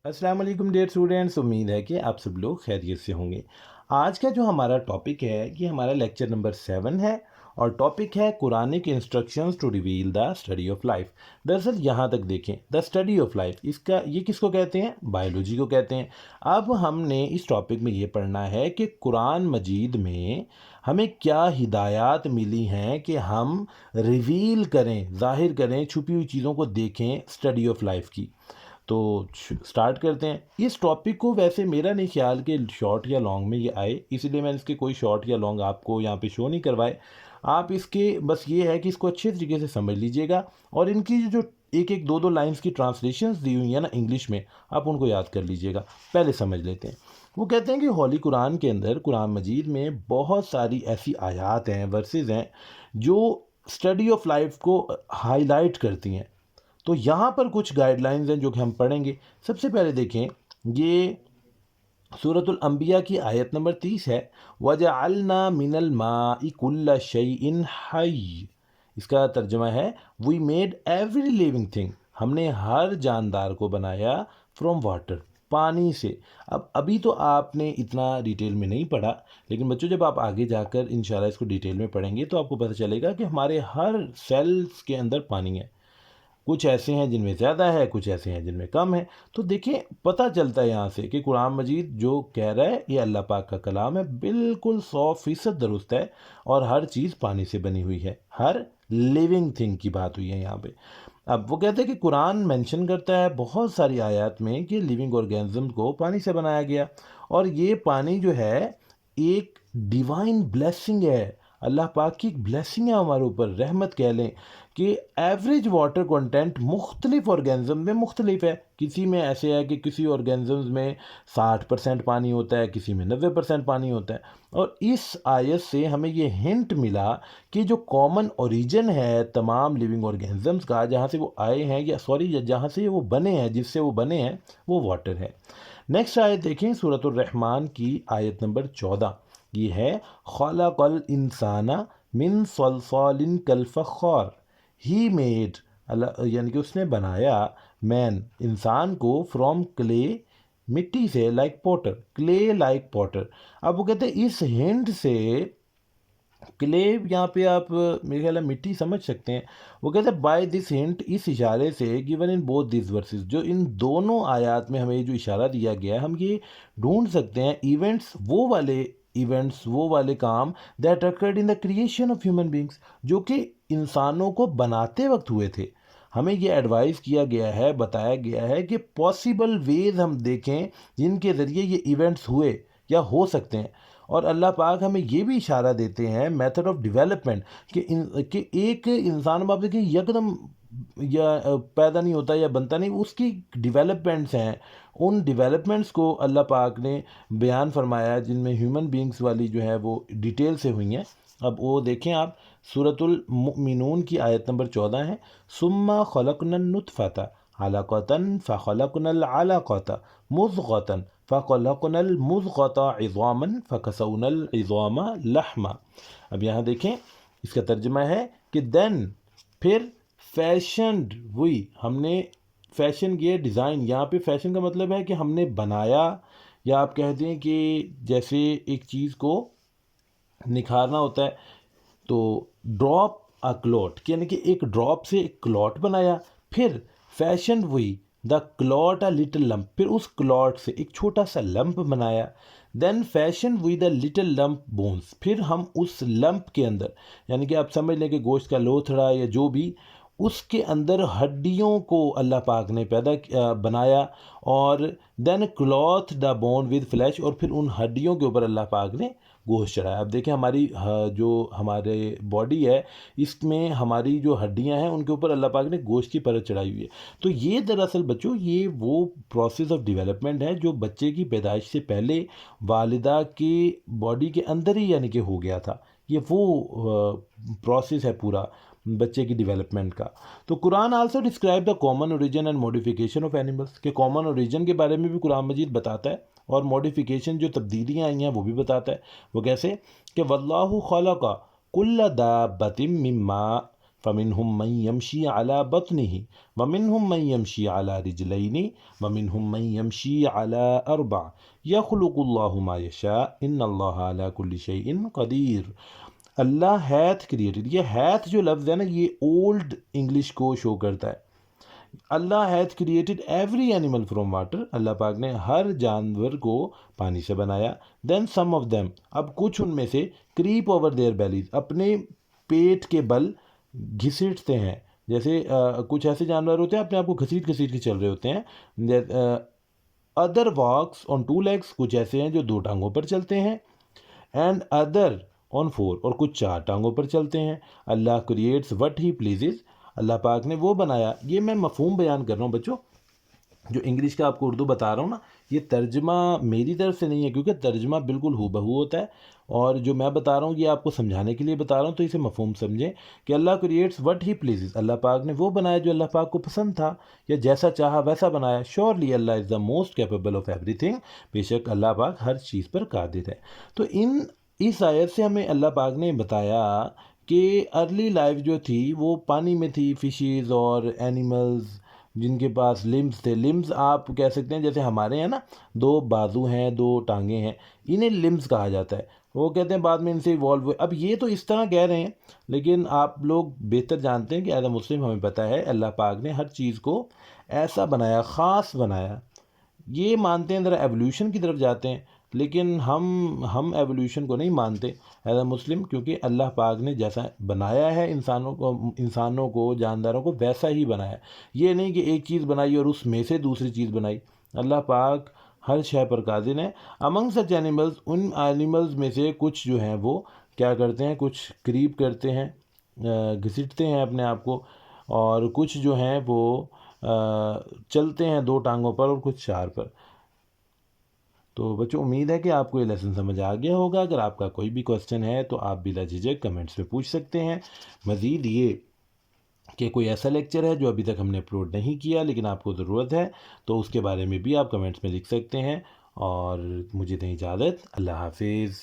السلام علیکم dear students, امید ہے کہ آپ سب لوگ خیریت سے ہوں گے۔ آج کا جو ہمارا ٹاپک ہے یہ ہمارا لیکچر نمبر 7 ہے، اور ٹاپک ہے Quranic instructions to reveal the study of life. دراصل یہاں تک دیکھیں، دا اسٹڈی آف لائف، یہ کس کو کہتے ہیں؟ بایولوجی کو کہتے ہیں۔ اب ہم نے اس ٹاپک میں یہ پڑھنا ہے کہ قرآن مجید میں ہمیں کیا ہدایات ملی ہیں کہ ہم ریویل کریں، ظاہر کریں، چھپی ہوئی چیزوں کو دیکھیں اسٹڈی آف لائف کی۔ تو سٹارٹ کرتے ہیں اس ٹاپک کو۔ ویسے میرا نہیں خیال کہ شارٹ یا لانگ میں یہ آئے، اسی لیے میں اس کے کوئی شارٹ یا لانگ آپ کو یہاں پہ شو نہیں کروائے۔ آپ اس کے بس یہ ہے کہ اس کو اچھے طریقے سے سمجھ لیجئے گا، اور ان کی جو ایک ایک دو لائنز کی ٹرانسلیشنز دی ہوئی ہیں نا انگلش میں، آپ ان کو یاد کر لیجئے گا۔ پہلے سمجھ لیتے ہیں۔ وہ کہتے ہیں کہ ہولی قرآن کے اندر، قرآن مجید میں بہت ساری ایسی آیات ہیں، ورسز ہیں، جو اسٹڈی آف لائف کو ہائی لائٹ کرتی ہیں۔ تو یہاں پر کچھ گائیڈ لائنز ہیں جو کہ ہم پڑھیں گے۔ سب سے پہلے دیکھیں، یہ سورۃ الانبیاء کی آیت نمبر 30 ہے، وَجَعَلْنَا مِنَ الْمَاءِ كُلَّ شَيْءٍ حَيٍّ۔ اس کا ترجمہ ہے we made every living thing, ہم نے ہر جاندار کو بنایا فرام واٹر، پانی سے۔ ابھی تو آپ نے اتنا ڈیٹیل میں نہیں پڑھا، لیکن بچوں جب آپ آگے جا کر انشاءاللہ اس کو ڈیٹیل میں پڑھیں گے تو آپ کو پتہ چلے گا کہ ہمارے ہر سیلز کے اندر پانی ہے۔ کچھ ایسے ہیں جن میں زیادہ ہے، کچھ ایسے ہیں جن میں کم ہے۔ تو دیکھیں، پتہ چلتا ہے یہاں سے کہ قرآن مجید جو کہہ رہا ہے یہ اللہ پاک کا کلام ہے، بالکل 100% درست ہے، اور ہر چیز پانی سے بنی ہوئی ہے، ہر لیونگ تھنگ کی بات ہوئی ہے یہاں پہ۔ اب وہ کہتے ہیں کہ قرآن مینشن کرتا ہے بہت ساری آیات میں کہ لیونگ آرگینزم کو پانی سے بنایا گیا، اور یہ پانی جو ہے ایک ڈیوائن بلیسنگ ہے، اللہ پاک کی ایک بلیسنگ ہے ہمارے اوپر، رحمت کہہ لیں کہ ایوریج واٹر کنٹینٹ مختلف آرگینزم میں مختلف ہے۔ کسی میں ایسے ہے کہ کسی آرگینزمز میں 60% پانی ہوتا ہے، کسی میں 90% پانی ہوتا ہے۔ اور اس آیت سے ہمیں یہ ہنٹ ملا کہ جو کامن اوریجن ہے تمام لیونگ آرگینزمز کا، جہاں سے وہ آئے ہیں، یا سوری جہاں سے وہ بنے ہیں، جس سے وہ بنے ہیں، وہ واٹر ہے۔ نیکسٹ آیت دیکھیں، سورۃ الرحمن کی آیت نمبر 14، یہ ہے خلق الانسان من صلصال کالفخار، ہی میڈ، یعنی کہ اس نے بنایا مین، انسان کو، فرام کلے، مٹی سے، like Potter, clay like Potter. اب وہ کہتے ہیں اس ہنٹ سے، کلے یہاں پہ آپ میرے خیال ہے مٹی سمجھ سکتے ہیں، وہ کہتے ہیں بائی دس ہنٹ، اس اشارے سے، given in both these verses, جو ان دونوں آیات میں ہمیں جو اشارہ دیا گیا ہے، ہم یہ ڈھونڈ سکتے ہیں ایونٹس، وہ والے کام that occurred in the creation of human beings، جو کہ انسانوں کو بناتے وقت ہوئے تھے۔ ہمیں یہ ایڈوائز کیا گیا ہے، بتایا گیا ہے کہ پاسبل ویز ہم دیکھیں جن کے ذریعے یہ ایونٹس ہوئے یا ہو سکتے ہیں۔ اور اللہ پاک ہمیں یہ بھی اشارہ دیتے ہیں میتھڈ آف ڈیولپمنٹ، کہ ایک انسان باپ دیکھیں یکدم یا پیدا نہیں ہوتا یا بنتا نہیں، اس کی ڈیولپمنٹس ہیں۔ ان ڈیولپمنٹس کو اللہ پاک نے بیان فرمایا، جن میں ہیومن بینگز والی جو ہے وہ ڈیٹیل سے ہوئی ہیں۔ اب وہ دیکھیں آپ، سورۃ المؤمنون کی آیت نمبر 14 ہے، ثم خلقنا النطفة علقة فخلقنا العلقة مضغة فخلقنا المضغة عظاما فكسونا العظام لحما۔ اب یہاں دیکھیں، اس کا ترجمہ ہے کہ دین، پھر، فیشنڈ ہوئی، ہم نے فیشن کیا، ڈیزائن، یہاں پہ فیشن کا مطلب ہے کہ ہم نے بنایا، یا آپ کہتے ہیں کہ جیسے ایک چیز کو نکھارنا ہوتا ہے تو ڈراپ اے کلوٹ، یعنی کہ ایک ڈراپ سے ایک کلوٹ بنایا، پھر فیشن ہوئی دا کلوٹ اے لٹل لمپ، پھر اس کلوٹ سے ایک چھوٹا سا لمپ بنایا، دین فیشن ہوئی دا لٹل لمپ بونس، پھر ہم اس لمپ کے اندر، یعنی کہ آپ سمجھ لیں کہ گوشت کا لوتھڑا یا جو بھی، اس کے اندر ہڈیوں کو اللہ پاک نے بنایا، اور then clothe the bone with flesh, اور پھر ان ہڈیوں کے اوپر اللہ پاک نے گوشت چڑھایا۔ اب دیکھیں، ہماری جو ہمارے باڈی ہے، اس میں ہماری جو ہڈیاں ہیں ان کے اوپر اللہ پاک نے گوشت کی پرت چڑھائی ہوئی ہے۔ تو یہ دراصل بچوں یہ وہ پروسیس آف ڈیولپمنٹ ہے جو بچے کی پیدائش سے پہلے والدہ کی باڈی کے اندر ہی یعنی کہ ہو گیا تھا۔ یہ وہ پروسیس ہے پورا بچے کی ڈیولپمنٹ کا۔ تو Quran also describe the common origin and modification of animals, کہ کامن اوریجن کے بارے میں بھی قرآن مجید بتاتا ہے، اور موڈیفیکیشن جو تبدیلیاں آئی ہیں وہ بھی بتاتا ہے۔ وہ کیسے کہ واللہ خلق کل دابۃ من ماء فمنہم من یمشی علی بطنہ ومنہم من یمشی علی رجلین ومنہم من یمشی علی اربع یخلق اللہ ما یشاء ان اللہ علی کل شیء قدیر۔ اللہ ہیتھ کریٹڈ، یہ ہیتھ جو لفظ ہے نا یہ اولڈ انگلش کو شو کرتا ہے۔ Allah hath created every animal from water, Allah پاک نے ہر جانور کو پانی سے بنایا۔ دین سم آف دیم، اب کچھ ان میں سے کریپ اوور دیئر بیلیز، اپنے پیٹ کے بل گھسیٹتے ہیں، جیسے کچھ ایسے جانور ہوتے ہیں اپنے آپ کو گھسیٹ گھسیٹ کے چل رہے ہوتے ہیں۔ Other walks on two legs, کچھ ایسے ہیں جو دو ٹانگوں پر چلتے ہیں۔ اینڈ ادر آن فور، اور کچھ چار ٹانگوں پر چلتے ہیں۔ اللہ کریٹس وٹ ہی پلیزز، اللہ پاک نے وہ بنایا۔ یہ میں مفہوم بیان کر رہا ہوں بچوں، جو انگلش کا آپ کو اردو بتا رہا ہوں نا، یہ ترجمہ میری طرف سے نہیں ہے، کیونکہ ترجمہ بالکل ہو بہو ہوتا ہے، اور جو میں بتا رہا ہوں یہ آپ کو سمجھانے کے لیے بتا رہا ہوں، تو اسے مفہوم سمجھیں کہ اللہ کریٹس وٹ ہی پلیزز، اللہ پاک نے وہ بنایا جو اللہ پاک کو پسند تھا، یا جیسا چاہا ویسا بنایا۔ Surely Allah is the most capable of every thing, بے شک اللہ پاک ہر چیز پر قادر ہے۔ تو اس آیت سے ہمیں اللہ پاک نے بتایا کہ ارلی لائف جو تھی وہ پانی میں تھی، فشیز اور اینیملز جن کے پاس لمز تھے۔ لمز آپ کہہ سکتے ہیں جیسے ہمارے ہیں نا، دو بازو ہیں، دو ٹانگیں ہیں، انہیں لمز کہا جاتا ہے۔ وہ کہتے ہیں بعد میں ان سے ایوالو ہوئے۔ اب یہ تو اس طرح کہہ رہے ہیں، لیکن آپ لوگ بہتر جانتے ہیں کہ ایز اے مسلم ہمیں پتہ ہے اللہ پاک نے ہر چیز کو ایسا بنایا، خاص بنایا۔ یہ مانتے ہیں ذرا ایولیوشن کی طرف جاتے ہیں، لیکن ہم ایولیوشن کو نہیں مانتے ایز اے مسلم، کیونکہ اللہ پاک نے جیسا بنایا ہے انسانوں کو جانداروں کو ویسا ہی بنایا۔ یہ نہیں کہ ایک چیز بنائی اور اس میں سے دوسری چیز بنائی، اللہ پاک ہر شے پر قادر ہے۔ امنگ سچ اینیملز، ان اینیملز میں سے کچھ جو ہیں وہ کیا کرتے ہیں، کچھ کریپ کرتے ہیں، گھسیٹتے ہیں اپنے آپ کو، اور کچھ جو ہیں وہ چلتے ہیں دو ٹانگوں پر اور کچھ چار پر۔ تو بچوں امید ہے کہ آپ کو یہ لیسن سمجھ آ گیا ہوگا۔ اگر آپ کا کوئی بھی کوسچن ہے تو آپ بلا جھجک کمنٹس میں پوچھ سکتے ہیں۔ مزید یہ کہ کوئی ایسا لیکچر ہے جو ابھی تک ہم نے اپلوڈ نہیں کیا لیکن آپ کو ضرورت ہے، تو اس کے بارے میں بھی آپ کمنٹس میں لکھ سکتے ہیں۔ اور مجھے دیں اجازت، اللہ حافظ۔